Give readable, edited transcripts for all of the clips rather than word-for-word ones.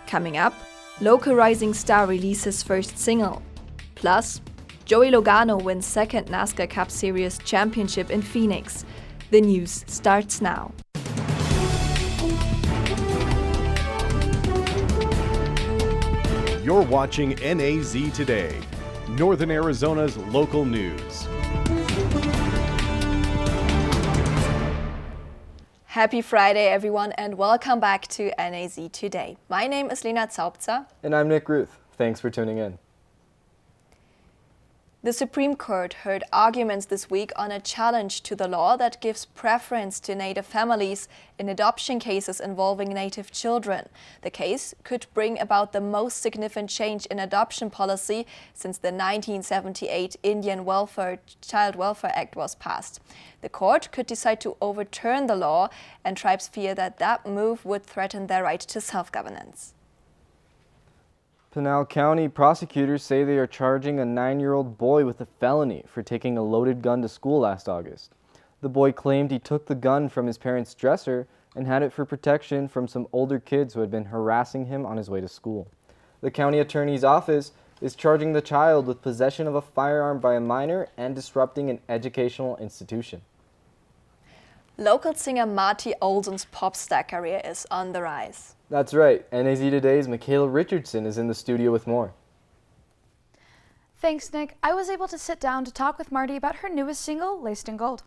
Coming up, local rising star releases first single. Plus, Joey Logano wins second NASCAR Cup Series championship in Phoenix. The news starts now. You're watching NAZ Today, Northern Arizona's local news. Happy Friday, everyone, and welcome back to NAZ Today. My name is Lena Zaubzer. And I'm Nick Ruth. Thanks for tuning in. The Supreme Court heard arguments this week on a challenge to the law that gives preference to Native families in adoption cases involving Native children. The case could bring about the most significant change in adoption policy since the 1978 Indian Child Welfare Act was passed. The court could decide to overturn the law, and tribes fear that that move would threaten their right to self-governance. Pinal County prosecutors say they are charging a 9-year-old boy with a felony for taking a loaded gun to school last August. The boy claimed he took the gun from his parents' dresser and had it for protection from some older kids who had been harassing him on his way to school. The county attorney's office is charging the child with possession of a firearm by a minor and disrupting an educational institution. Local singer Marty Olsen's pop star career is on the rise. That's right. NAZ Today's Michaela Richardson is in the studio with more. Thanks, Nick. I was able to sit down to talk with Marty about her newest single, Laced in Gold.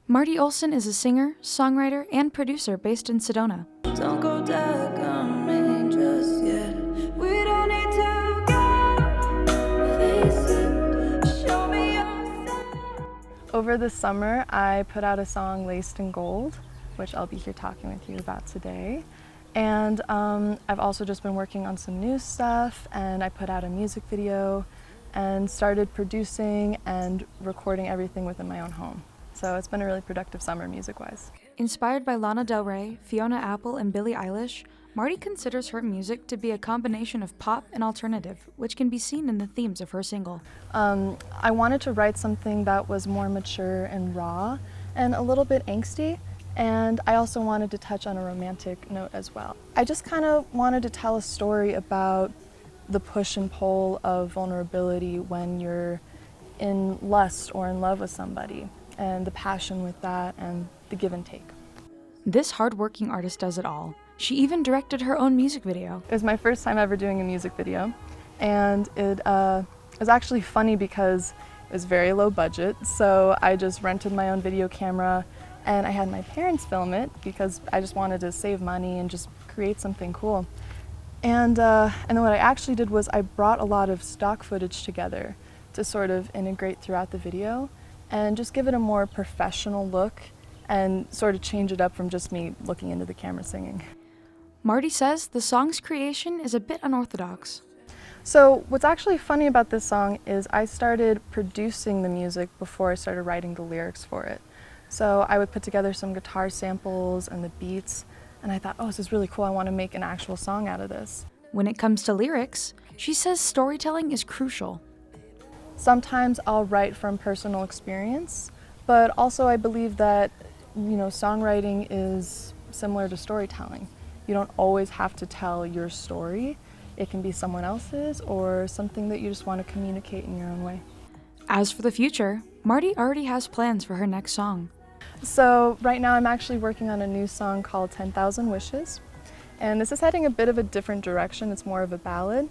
Marty Olsen is a singer, songwriter, and producer based in Sedona. Don't go dark on me just yet. We don't need to go. Face it, show me yourself. Over the summer, I put out a song, Laced in Gold, which I'll be here talking with you about today. And I've also just been working on some new stuff, and I put out a music video and started producing and recording everything within my own home. So it's been a really productive summer music-wise. Inspired by Lana Del Rey, Fiona Apple, and Billie Eilish, Marty considers her music to be a combination of pop and alternative, which can be seen in the themes of her single. I wanted to write something that was more mature and raw and a little bit angsty. And I also wanted to touch on a romantic note as well. I just kind of wanted to tell a story about the push and pull of vulnerability when you're in lust or in love with somebody, and the passion with that and the give and take. This hardworking artist does it all. She even directed her own music video. It was my first time ever doing a music video, and it was actually funny because it was very low budget, so I just rented my own video camera and I had my parents film it because I just wanted to save money and just create something cool. And then what I actually did was I brought a lot of stock footage together to sort of integrate throughout the video and just give it a more professional look and sort of change it up from just me looking into the camera singing. Marty says the song's creation is a bit unorthodox. So what's actually funny about this song is I started producing the music before I started writing the lyrics for it. So I would put together some guitar samples and the beats, and I thought, oh, this is really cool, I want to make an actual song out of this. When it comes to lyrics, she says storytelling is crucial. Sometimes I'll write from personal experience, but also I believe that, songwriting is similar to storytelling. You don't always have to tell your story. It can be someone else's or something that you just want to communicate in your own way. As for the future, Marty already has plans for her next song. So right now I'm actually working on a new song called 10,000 Wishes. And this is heading a bit of a different direction. It's more of a ballad.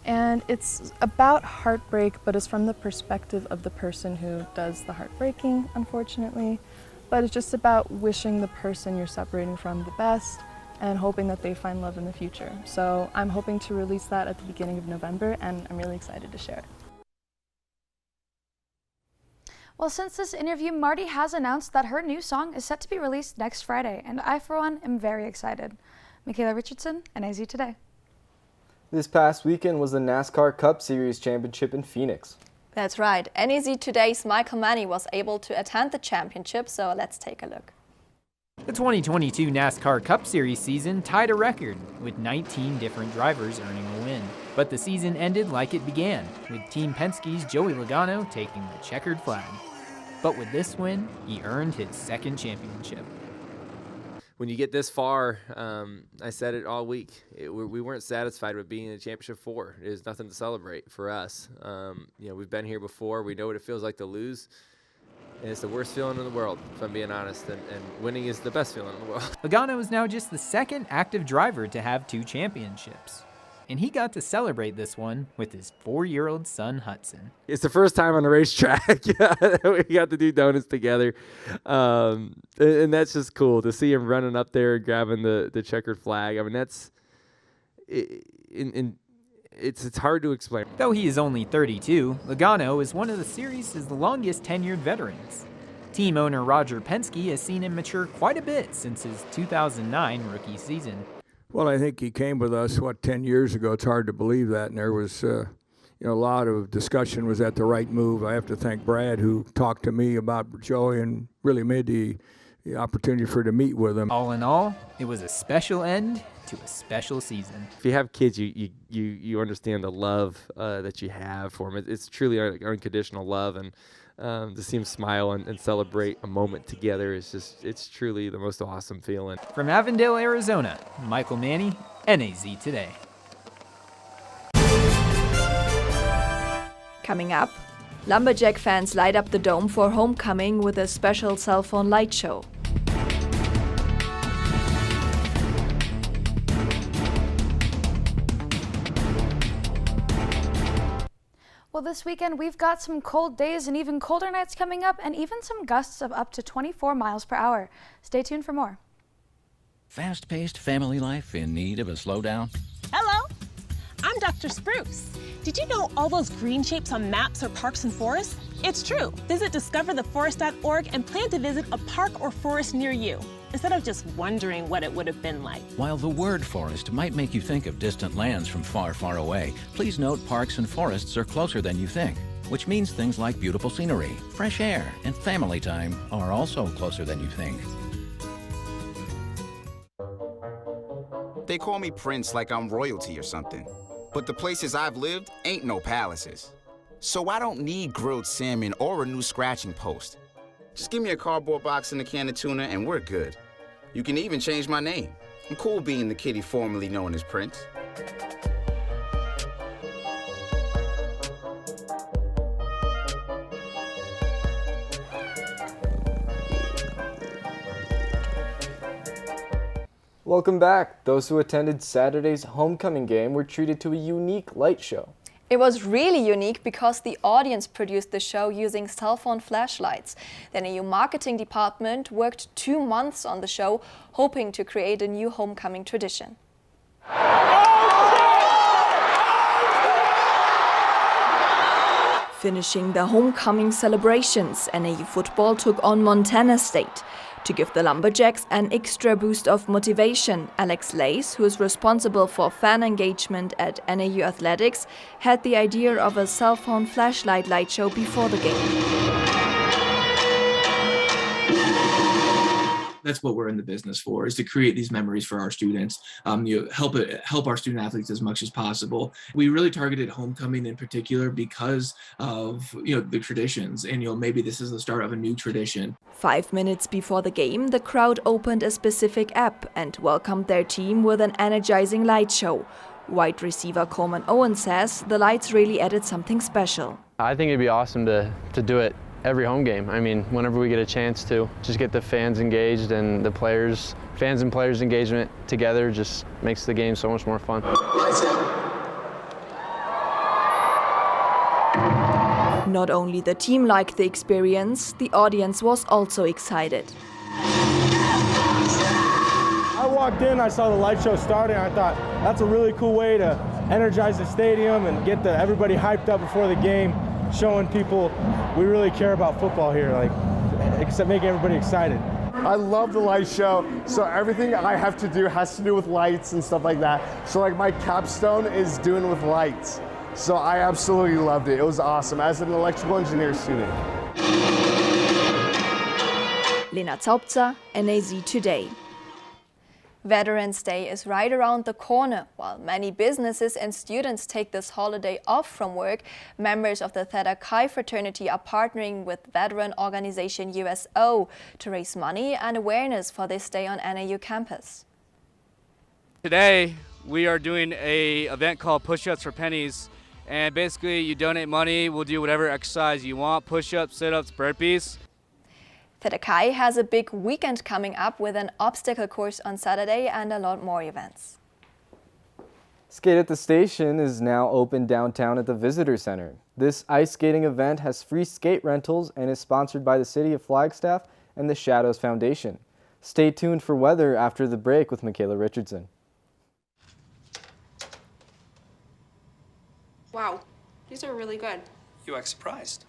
And it's about heartbreak, but it's from the perspective of the person who does the heartbreaking, unfortunately. But it's just about wishing the person you're separating from the best and hoping that they find love in the future. So I'm hoping to release that at the beginning of November, and I'm really excited to share it. Well, since this interview, Marty has announced that her new song is set to be released next Friday, and I, for one, am very excited. Michaela Richardson, NAZ Today. This past weekend was the NASCAR Cup Series Championship in Phoenix. That's right. NAZ Today's Michael Manny was able to attend the championship, so let's take a look. The 2022 NASCAR Cup Series season tied a record, with 19 different drivers earning a win. But the season ended like it began, with Team Penske's Joey Logano taking the checkered flag. But with this win, he earned his second championship. when you get this far, I said it all week, we weren't satisfied with being in the championship 4. There's nothing to celebrate for us. We've been here before. We know what it feels like to lose. And it's the worst feeling in the world, if I'm being honest, and winning is the best feeling in the world. Logano is now just the second active driver to have 2 championships. And he got to celebrate this one with his 4-year-old son, Hudson. It's the first time on the racetrack we got to do donuts together. And that's just cool to see him running up there and grabbing the checkered flag. I mean, that's it's hard to explain. Though he is only 32, Logano is one of the series' longest tenured veterans. Team owner Roger Penske has seen him mature quite a bit since his 2009 rookie season. Well, I think he came with us, 10 years ago. It's hard to believe that, and there was a lot of discussion, was that the right move. I have to thank Brad, who talked to me about Joey and really made the opportunity for to meet with him. All in all, it was a special end to a special season. If you have kids, you understand the love that you have for them. It's truly unconditional love, and to see them smile and celebrate a moment together it's truly the most awesome feeling. From Avondale, Arizona, Michael Manny, NAZ Today. Coming up, Lumberjack fans light up the dome for homecoming with a special cell phone light show. Well, this weekend we've got some cold days and even colder nights coming up, and even some gusts of up to 24 miles per hour. Stay tuned for more. Fast-paced family life in need of a slowdown? Hello, I'm Dr. Spruce. Did you know all those green shapes on maps are parks and forests? It's true. Visit discovertheforest.org and plan to visit a park or forest near you, instead of just wondering what it would have been like. While the word forest might make you think of distant lands from far, far away, please note parks and forests are closer than you think, which means things like beautiful scenery, fresh air, and family time are also closer than you think. They call me Prince like I'm royalty or something. But the places I've lived ain't no palaces. So I don't need grilled salmon or a new scratching post. Just give me a cardboard box and a can of tuna and we're good. You can even change my name. I'm cool being the kitty formerly known as Prince. Welcome back. Those who attended Saturday's homecoming game were treated to a unique light show. It was really unique because the audience produced the show using cell phone flashlights. The NAU marketing department worked 2 months on the show, hoping to create a new homecoming tradition. Finishing the homecoming celebrations, NAU football took on Montana State. To give the Lumberjacks an extra boost of motivation, Alex Lace, who is responsible for fan engagement at NAU Athletics, had the idea of a cell phone flashlight light show before the game. That's what we're in the business for, is to create these memories for our students, help our student athletes as much as possible. We really targeted homecoming in particular because of the traditions, and maybe this is the start of a new tradition. 5 minutes before the game, the crowd opened a specific app and welcomed their team with an energizing light show. Wide receiver Coleman Owen says the lights really added something special. I think it'd be awesome to do it every home game. I mean, whenever we get a chance to just get the fans engaged and the fans and players engagement together just makes the game so much more fun. Not only the team liked the experience, the audience was also excited. I walked in, I saw the light show starting, I thought that's a really cool way to energize the stadium and get everybody hyped up before the game, showing people we really care about football here, except making everybody excited. I love the light show, so everything I have to do has to do with lights and stuff like that. So my capstone is doing with lights. So I absolutely loved it. It was awesome as an electrical engineer student. Lena Zaubzer, NAZ Today. Veterans Day is right around the corner. While many businesses and students take this holiday off from work, members of the Theta Chi fraternity are partnering with veteran organization USO to raise money and awareness for this day on NAU campus. Today, we are doing an event called Push-Ups for Pennies, and basically you donate money, we'll do whatever exercise you want, push-ups, sit-ups, burpees. Theta Chi has a big weekend coming up with an obstacle course on Saturday and a lot more events. Skate at the Station is now open downtown at the Visitor Center. This ice skating event has free skate rentals and is sponsored by the City of Flagstaff and the Shadows Foundation. Stay tuned for weather after the break with Michaela Richardson. Wow, these are really good. You act surprised.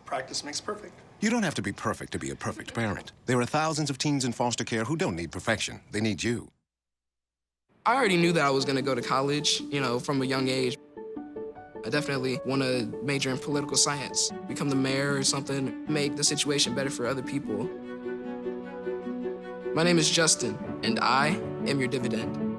Practice makes perfect. You don't have to be perfect to be a perfect parent. There are thousands of teens in foster care who don't need perfection. They need you. I already knew that I was going to go to college, from a young age. I definitely want to major in political science, become the mayor or something, make the situation better for other people. My name is Justin, and I am your dividend.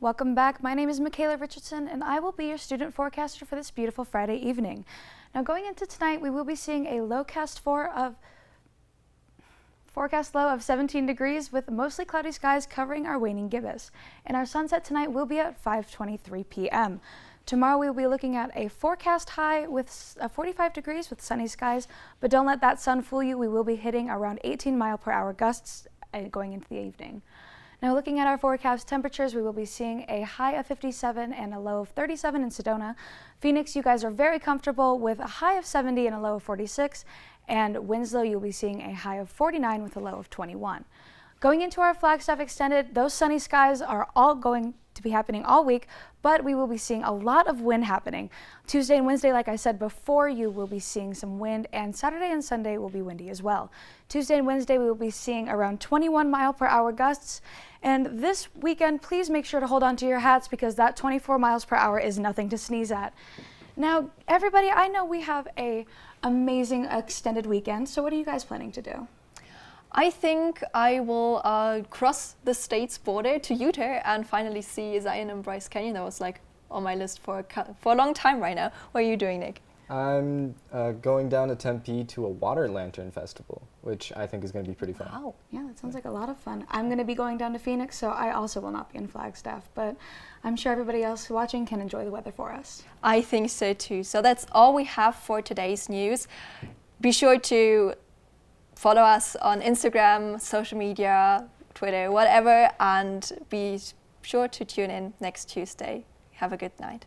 Welcome back. My name is Michaela Richardson, and I will be your student forecaster for this beautiful Friday evening. Now, going into tonight, we will be seeing a forecast low of 17 degrees with mostly cloudy skies covering our waning gibbous. And our sunset tonight will be at 5:23 p.m. Tomorrow we will be looking at a forecast high with 45 degrees with sunny skies, but don't let that sun fool you. We will be hitting around 18-mile-per-hour gusts going into the evening. Now, looking at our forecast temperatures, we will be seeing a high of 57 and a low of 37 in Sedona. Phoenix, you guys are very comfortable with a high of 70 and a low of 46. And Winslow, you'll be seeing a high of 49 with a low of 21. Going into our Flagstaff Extended, those sunny skies are all going to be happening all week, but we will be seeing a lot of wind happening. Tuesday and Wednesday, like I said before, you will be seeing some wind, and Saturday and Sunday will be windy as well. Tuesday and Wednesday, we will be seeing around 21-mile-per-hour gusts, and this weekend, please make sure to hold on to your hats because that 24 miles per hour is nothing to sneeze at. Now, everybody, I know we have an amazing extended weekend, so what are you guys planning to do? I think I will cross the state's border to Utah and finally see Zion and Bryce Canyon. That was like on my list for a long time right now. What are you doing, Nick? I'm going down to Tempe to a water lantern festival, which I think is going to be pretty fun. Wow, yeah, that sounds like a lot of fun. I'm going to be going down to Phoenix, so I also will not be in Flagstaff, but I'm sure everybody else watching can enjoy the weather for us. I think so too. So that's all we have for today's news. Be sure to follow us on Instagram, social media, Twitter, whatever, and be sure to tune in next Tuesday. Have a good night.